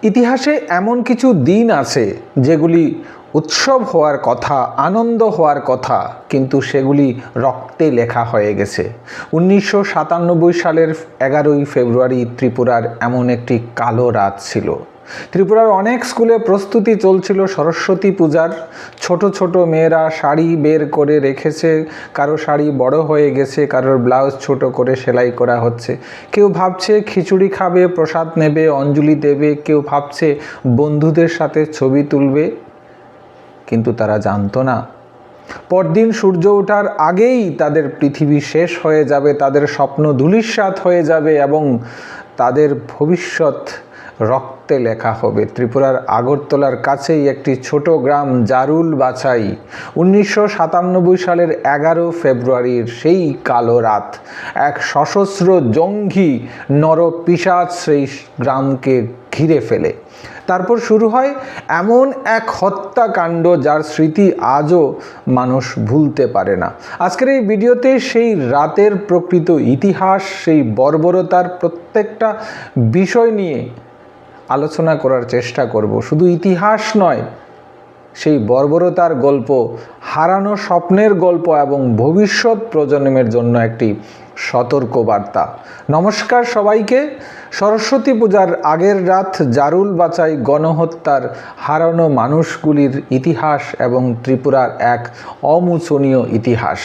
ইতিহাসে এমন কিছু দিন আছে যেগুলি উৎসব হওয়ার কথা, আনন্দ হওয়ার কথা, কিন্তু সেগুলি রক্তে লেখা হয়ে গেছে। 1997 সালের 11ই ফেব্রুয়ারি ত্রিপুরার এমন একটি কালো রাত ছিল। ত্রিপুরার অনেক স্কুলে প্রস্তুতি চলছিল সরস্বতী পূজার। ছোট ছোট মেয়েরা শাড়ি বের করে রেখেছে, কারো শাড়ি বড় হয়ে গেছে, কারোর ব্লাউজ ছোট করে সেলাই করা হচ্ছে। কেউ ভাবছে খিচুড়ি খাবে, প্রসাদ নেবে, অঞ্জলি দেবে, কেউ ভাবছে বন্ধুদের সাথে ছবি তুলবে, কিন্তু তারা জানতো না পরদিন সূর্য ওঠার আগেই তাদের পৃথিবী শেষ হয়ে যাবে, তাদের স্বপ্ন ধূলিসাৎ হয়ে যাবে এবং তাদের ভবিষ্যৎ রক্তে লেখা হবে। ত্রিপুরার আগরতলার কাছেই একটি ছোট গ্রাম জারুল বাছাই, 1997 সালের 11 ফেব্রুয়ারির সেই কালো রাত এক সশস্ত্র জঙ্গি নরপিশাচ সেই গ্রামকে ঘিরে ফেলে। তারপর শুরু হয় এমন এক হত্যাকাণ্ড যার স্মৃতি আজও মানুষ ভুলতে পারে না। আজকের এই ভিডিওতে সেই রাতের প্রকৃত ইতিহাস, সেই বর্বরতার প্রত্যেকটা বিষয় নিয়ে আলোচনা করার চেষ্টা করব। শুধু ইতিহাস নয়, সেই বর্বরতার গল্প, হারানো স্বপ্নের গল্প এবং ভবিষ্যৎ প্রজন্মের জন্য একটি সতর্কবার্তা। নমস্কার সবাইকে। সরস্বতী পূজার আগের রাত, জারুল বাছাই গণহত্যার হারানো মানুষগুলির ইতিহাস এবং ত্রিপুরার এক অমোচনীয় ইতিহাস।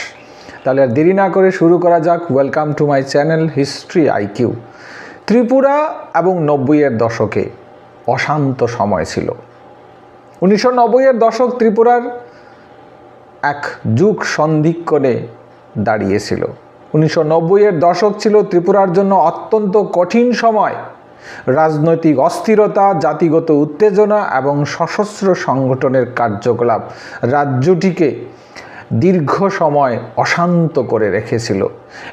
তাহলে আর দেরি না করে শুরু করা যাক। Welcome to my channel history IQ. Tripura এবং 90-এর দশকে অশান্ত সময় ছিল। 1990-এর দশক ত্রিপুরার এক যুগ সন্ধিক্ষণে দাঁড়িয়েছিল। 1990-এর দশক ছিল ত্রিপুরার জন্য অত্যন্ত কঠিন সময়। রাজনৈতিক অস্থিরতা, জাতিগত উত্তেজনা এবং সশস্ত্র সংগঠনের কার্যকলাপ রাজ্যটিকে দীর্ঘ সময় অশান্ত করে রেখেছিল।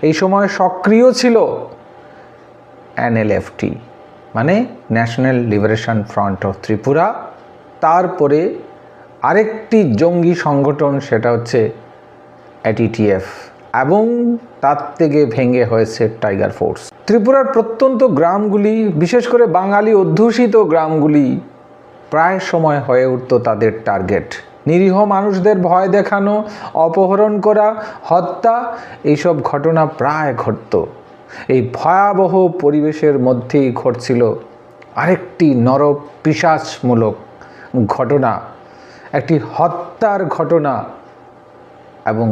এই সময় সক্রিয় ছিল NLFT, মানে national liberation front of Tripura. তারপরে আরেকটি জঙ্গি সংগঠন, সেটা হচ্ছে ATTF, এবং তার থেকে ভেঙে হয়েছে টাইগার ফোর্স। ত্রিপুরার প্রত্যন্ত গ্রামগুলি, বিশেষ করে বাঙালি অধ্যুষিত গ্রামগুলি, প্রায় সময় হয়ে উঠত তাদের টার্গেট। নিরীহ মানুষদের ভয় দেখানো, অপহরণ করা, হত্যা, এইসব ঘটনা প্রায় ঘটত। এই ভয়াবহ পরিবেশের মধ্যেই ঘটছিল আরেকটি নরপিশাচমূলক ঘটনা, একটি হত্যার ঘটনা, এবং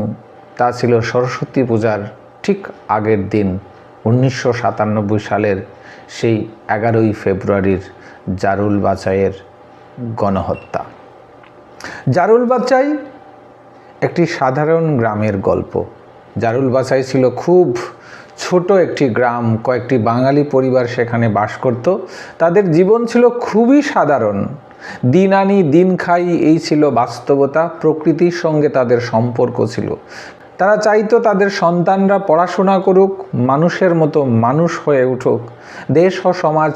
তা ছিল সরস্বতী পূজার ঠিক আগের দিন 1997 সালের সেই 11ই ফেব্রুয়ারির জারুল বাছাইয়ের গণহত্যা। জারুল বাছাই একটি সাধারণ গ্রামের গল্প। জারুল বাছাই ছিল খুব ছোট একটি গ্রাম, কয়েকটি বাঙালি পরিবার সেখানে বাস করত। তাদের জীবন ছিল খুবই সাধারণ। দিন আনি দিন খাই, এই ছিল বাস্তবতা। প্রকৃতির সঙ্গে তাদের সম্পর্ক ছিল। তারা চাইতো তাদের সন্তানরা পড়াশোনা করুক, মানুষের মতো মানুষ হয়ে উঠুক, দেশ ও সমাজ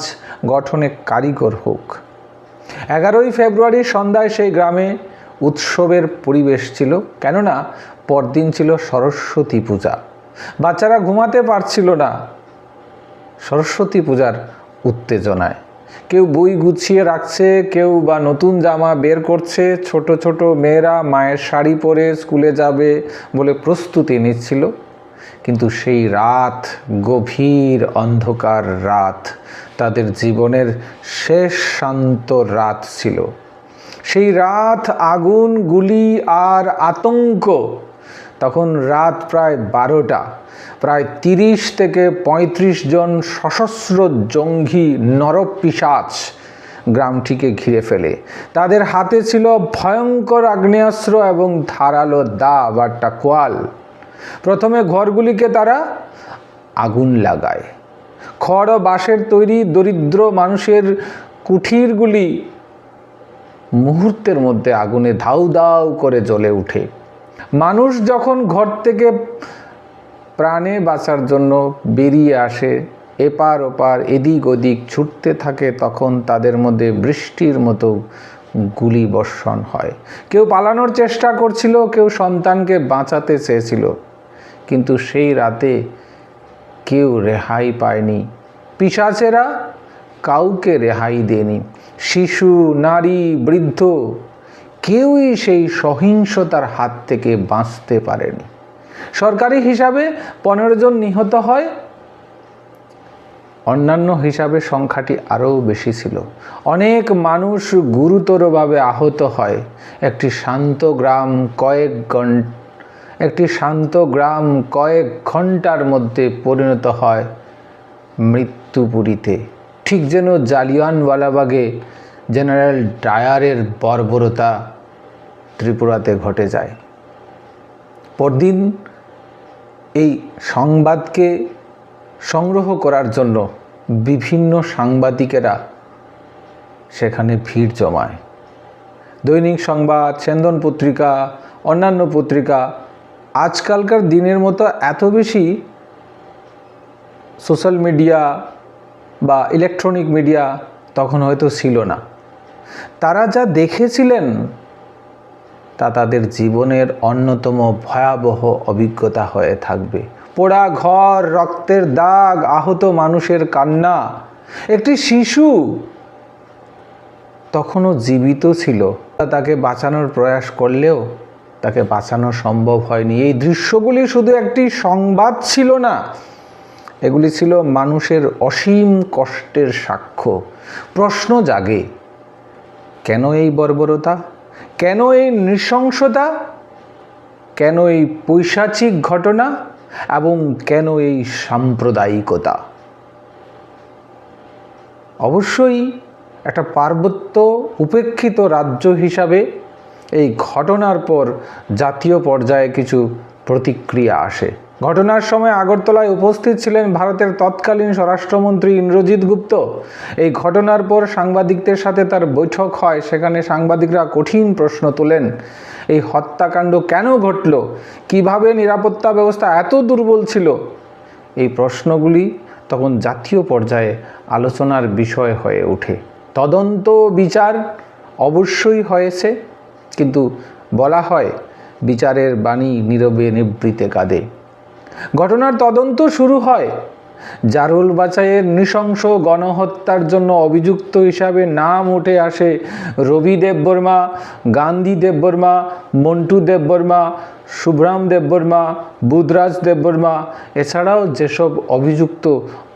গঠনে কারিগর হোক। 11ই ফেব্রুয়ারি সন্ধ্যায় সেই গ্রামে উৎসবের পরিবেশ ছিল, কেননা পরদিন ছিল সরস্বতী পূজা। বাচ্চারা ঘুমাতে পারছিল না সরস্বতী পূজার উত্তেজনায়। কেউ বই গুছিয়ে রাখছে, কেউ বা নতুন জামা বের করছে। ছোট ছোট মেয়েরা মায়ের শাড়ি পরে স্কুলে যাবে বলে প্রস্তুতি নিচ্ছিল। কিন্তু সেই রাত, গভীর অন্ধকার রাত, তাদের জীবনের শেষ শান্ত রাত ছিল। সেই রাত আগুন, গুলি আর আতঙ্ক। তখন রাত প্রায় 12টা। প্রায় 30 থেকে 35 জন সশস্ত্র জঙ্গি নরপিশাচ গ্রামটিকে ঘিরে ফেলে। তাদের হাতে ছিল ভয়ঙ্কর আগ্নেয়াস্ত্র এবং ধারালো দা বা টাকোয়াল। প্রথমে ঘরগুলিকে তারা আগুন লাগায়। খড় ও বাঁশের তৈরি দরিদ্র মানুষের কুঠিরগুলি মুহূর্তের মধ্যে আগুনে ধাউ ধাউ করে জ্বলে ওঠে। মানুষ যখন ঘর থেকে প্রাণে বাঁচার জন্য বেরিয়ে আসে, এপার ওপার এদিক ওদিক ছুটতে থাকে, তখন তাদের মধ্যে বৃষ্টির মতো গুলি বর্ষণ হয়। কেউ পালানোর চেষ্টা করছিল, কেউ সন্তানকে বাঁচাতে চেয়েছিল, কিন্তু সেই রাতে কেউ রেহাই পায়নি। পিশাচেরা কাউকে রেহাই দেয়নি। শিশু, নারী, বৃদ্ধ কেউই সেই সহিংসতার হাত থেকে বাঁচতে পারেনি। সরকারি হিসাবে 15 জন নিহত হয়, অন্যান্য হিসাবে সংখ্যাটি আরও বেশি ছিল। অনেক মানুষ গুরুতরভাবে আহত হয়। একটি শান্ত গ্রাম কয়েক ঘন্টার মধ্যে পরিণত হয় মৃত্যুপুরীতে। ঠিক যেন জালিয়ানওয়ালাবাগে জেনারেল ডায়ারের বর্বরতা ত্রিপুরাতে ঘটে যায়। পরদিন এই সংবাদকে সংগ্রহ করার জন্য বিভিন্ন সাংবাদিকেরা সেখানে ভিড় জমায়। দৈনিক সংবাদ, সেন্দন পত্রিকা, অন্যান্য পত্রিকা আজকালকার দিনের মতো এত বেশি সোশ্যাল মিডিয়া বা ইলেকট্রনিক মিডিয়া তখন হয়তো ছিল না। তারা যা দেখেছিলেন তা তাদের জীবনের অন্যতম ভয়াবহ অভিজ্ঞতা হয়ে থাকবে। পোড়া ঘর, রক্তের দাগ, আহত মানুষের কান্না। একটি শিশু তখনও জীবিত ছিল, তাকে বাঁচানোর প্রয়াস করলেও তাকে বাঁচানো সম্ভব হয়নি। এই দৃশ্যগুলি শুধু একটি সংবাদ ছিল না, এগুলি ছিল মানুষের অসীম কষ্টের সাক্ষ্য। প্রশ্ন জাগে, কেন এই বর্বরতা? কেন এই নৃশংসতা? কেন এই পৈশাচিক ঘটনা? এবং কেন এই সাম্প্রদায়িকতা? অবশ্যই একটা পার্বত্য উপেক্ষিত রাজ্য হিসাবে এই ঘটনার পর জাতীয় পর্যায়ে কিছু প্রতিক্রিয়া আসে। ঘটনার সময় আগরতলায় উপস্থিত ছিলেন ভারতের তৎকালীন স্বরাষ্ট্রমন্ত্রী ইন্দ্রজিৎ গুপ্ত। এই ঘটনার পর সাংবাদিকদের সাথে তার বৈঠক হয়। সেখানে সাংবাদিকরা কঠিন প্রশ্ন তোলেন। এই হত্যাকাণ্ড কেন ঘটল? কিভাবে নিরাপত্তা ব্যবস্থা এত দুর্বল ছিল? এই প্রশ্নগুলি তখন জাতীয় পর্যায়ে আলোচনার বিষয় হয়ে ওঠে। তদন্ত বিচার অবশ্যই হয়েছে, কিন্তু বলা হয় বিচারের বাণী নীরবে নিভৃতে কাঁদে। ঘটনার তদন্ত শুরু হয়। জারুল বাচাইয়ের নৃশংস গণহত্যার জন্য অভিযুক্ত হিসাবে নাম উঠে আসে রবি দেববর্মা, গান্ধী দেববর্মা, মন্টু দেববর্মা, শুভ্রাম দেববর্মা, বুধরাজ দেববর্মা। এছাড়াও যেসব অভিযুক্ত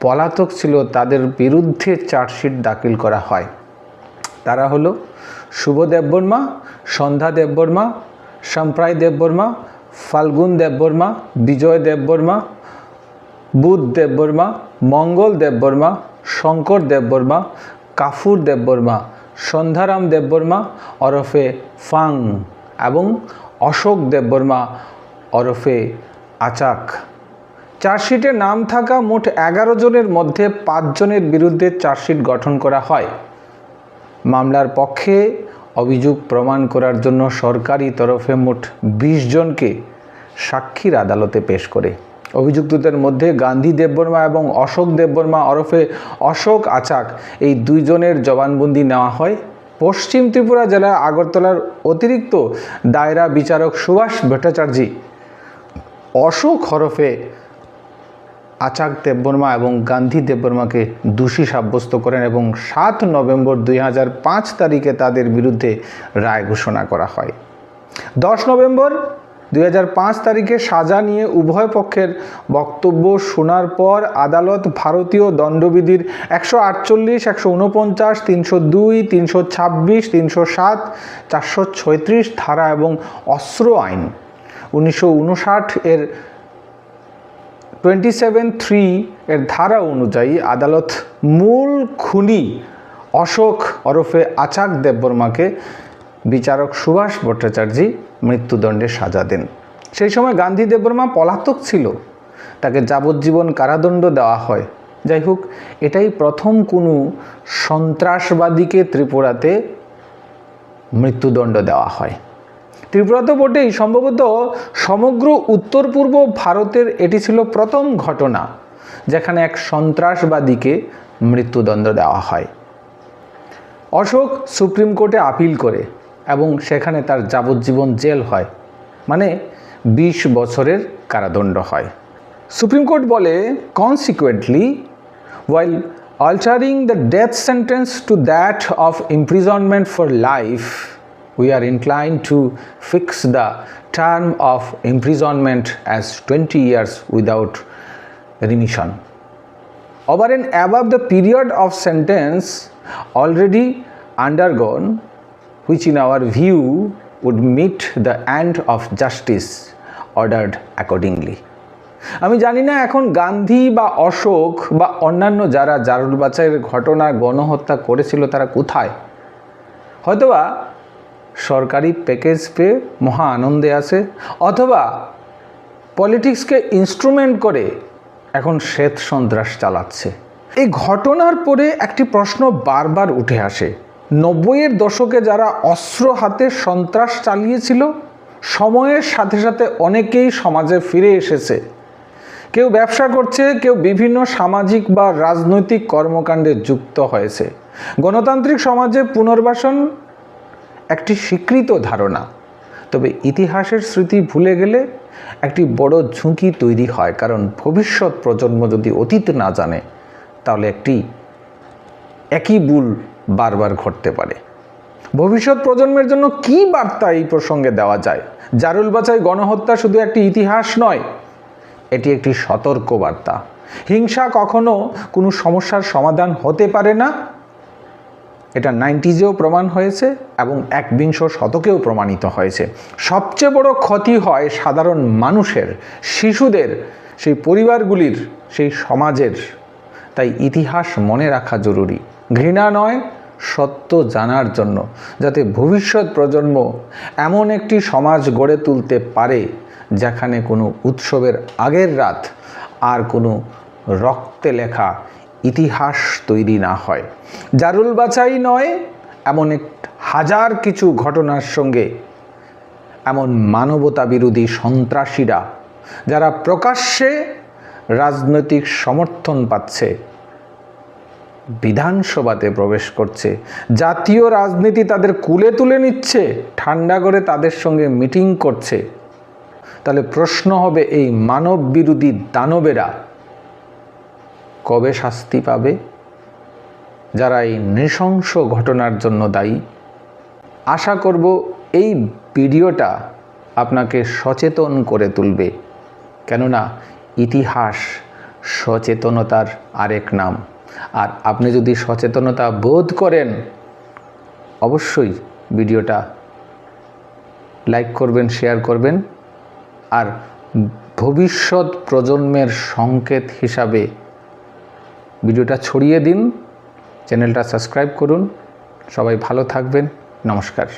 পলাতক ছিল তাদের বিরুদ্ধে চার্জশিট দাখিল করা হয়। তারা হলো শুভ দেববর্মা, সন্ধ্যা দেববর্মা, সম্প্রায় দেববর্মা, ফাল্গুন দেববর্মা, বিজয় দেববর্মা, বুধ দেববর্মা, মঙ্গল দেববর্মা, শঙ্কর দেববর্মা, কাফুর দেববর্মা, সন্ধ্যারাম দেববর্মা ওরফে ফাং এবং অশোক দেববর্মা ওরফে আচাক। চার্জশিটে নাম থাকা মোট 11 জনের মধ্যে 5 জনের বিরুদ্ধে চার্জশিট গঠন করা হয়। মামলার পক্ষে অভিযোগ প্রমাণ করার জন্য সরকারি তরফে মোট 20 জনকে সাক্ষীর আদালতে পেশ করে। অভিযুক্তদের মধ্যে গান্ধী দেববর্মা এবং অশোক দেববর্মা ওরফে অশোক আচাক, এই 2 জনের জবানবন্দি নেওয়া হয়। পশ্চিম ত্রিপুরা জেলার আগরতলার অতিরিক্ত দায়রা বিচারক সুভাষ ভট্টাচার্য অশোক ওরফে আচাক দেববর্মা এবং গান্ধী দেববর্মাকে দোষী সাব্যস্ত করেন এবং 7 নভেম্বর 2005 তারিখে তাদের বিরুদ্ধে রায় ঘোষণা করা হয়। 10 নভেম্বর 2005 তারিখে সাজা নিয়ে উভয় পক্ষের বক্তব্য শোনার পর আদালত ভারতীয় দণ্ডবিধির 148, 149, 302, 326, 307, 436 ধারা এবং অস্ত্র আইন 1959 এর 27(3) এর ধারা অনুযায়ী আদালত মূল খুনি অশোক ওরফে আচাক দেববর্মাকে বিচারক সুভাষ ভট্টাচার্য মৃত্যুদণ্ডের সাজা দেন। সেই সময় গান্ধী দেববর্মা পলাতক ছিল, তাকে যাবজ্জীবন কারাদণ্ড দেওয়া হয়। যাই হোক, এটাই প্রথম কোনো সন্ত্রাসবাদীকে ত্রিপুরাতে মৃত্যুদণ্ড দেওয়া হয়। ত্রিপুরা তো বটেই, সম্ভবত সমগ্র উত্তর পূর্ব ভারতের এটি ছিল প্রথম ঘটনা যেখানে এক সন্ত্রাসবাদীকে মৃত্যুদণ্ড দেওয়া হয়। অশোক সুপ্রিম কোর্টে আপিল করে এবং সেখানে তার যাবজ্জীবন জেল হয়, মানে 20 বছরের কারাদণ্ড হয়। সুপ্রিম কোর্ট বলে, consequently while altering the death sentence to that of imprisonment for life, we are inclined to fix the term of imprisonment as 20 years without remission. Over and above the period of sentence already undergone, which in our view would meet the end of justice ordered accordingly. আমি জানি না এখন গান্ধী বা অশোক বা অন্যান্য যারা জারুল বাছাইয়ের ঘটনা গণহত্যা করেছিল তারা কোথায়? হয়তোবা সরকারি প্যাকেজ পেয়ে মহা আনন্দে আছে, অথবা পলিটিক্সকে ইনস্ট্রুমেন্ট করে এখন শ্বেত সন্ত্রাস চালাচ্ছে। এই ঘটনার পরে একটি প্রশ্ন বারবার উঠে আসে, 90-এর দশকে যারা অস্ত্র হাতে সন্ত্রাস চালিয়েছিল সময়ের সাথে সাথে অনেকেই সমাজে ফিরে এসেছে। কেউ ব্যবসা করছে, কেউ বিভিন্ন সামাজিক বা রাজনৈতিক কর্মকাণ্ডে যুক্ত হয়েছে। গণতান্ত্রিক সমাজে পুনর্বাসন একটি স্বীকৃত ধারণা, তবে ইতিহাসের স্মৃতি ভুলে গেলে একটি বড় ঝুঁকি তৈরি হয়, কারণ ভবিষ্যৎ প্রজন্ম যদি অতীত না জানে তাহলে একই ভুল বারবার ঘটতে পারে। ভবিষ্যৎ প্রজন্মের জন্য কী বার্তা এই প্রসঙ্গে দেওয়া যায়? জারুল বাছাই গণহত্যা শুধু একটি ইতিহাস নয়, এটি একটি সতর্ক বার্তা। হিংসা কখনো কোনো সমস্যার সমাধান হতে পারে না, এটা 90s-এও প্রমাণ হয়েছে এবং 21 শতকেও প্রমাণিত হয়েছে। সবচেয়ে বড় ক্ষতি হয় সাধারণ মানুষের, শিশুদের, সেই পরিবারগুলির, সেই সমাজের। তাই ইতিহাস মনে রাখা জরুরি, ঘৃণা নয়, সত্য জানার জন্য, যাতে ভবিষ্যৎ প্রজন্ম এমন একটি সমাজ গড়ে তুলতে পারে যেখানে কোনো উৎসবের আগের রাত আর কোনো রক্তে লেখা ইতিহাস তৈরি না হয়। জারুল বাছাই নয়, এমন হাজার কিছু ঘটনার সঙ্গে এমন মানবতা বিরোধী সন্ত্রাসীরা যারা প্রকাশ্যে রাজনৈতিক সমর্থন পাচ্ছে, বিধানসভাতে প্রবেশ করছে, জাতীয় রাজনীতি তাদের কুলে তুলে নিচ্ছে, ঠান্ডা করে তাদের সঙ্গে মিটিং করছে, তাহলে প্রশ্ন হবে এই মানব বিরোধী দানবেরা কবে শাস্তি পাবে, যারা এই নৃশংস ঘটনার জন্য দায়ী? আশা করব এই ভিডিওটা আপনাকে সচেতন করে তুলবে, কেননা ইতিহাস সচেতনতার আরেক নাম। আর আপনি যদি সচেতনতা বোধ করেন অবশ্যই ভিডিওটা লাইক করবেন, শেয়ার করবেন, আর ভবিষ্যৎ প্রজন্মের সংকেত হিসাবে ভিডিওটা ছড়িয়ে দিন। চ্যানেলটা সাবস্ক্রাইব করুন। সবাই ভালো থাকবেন। নমস্কার।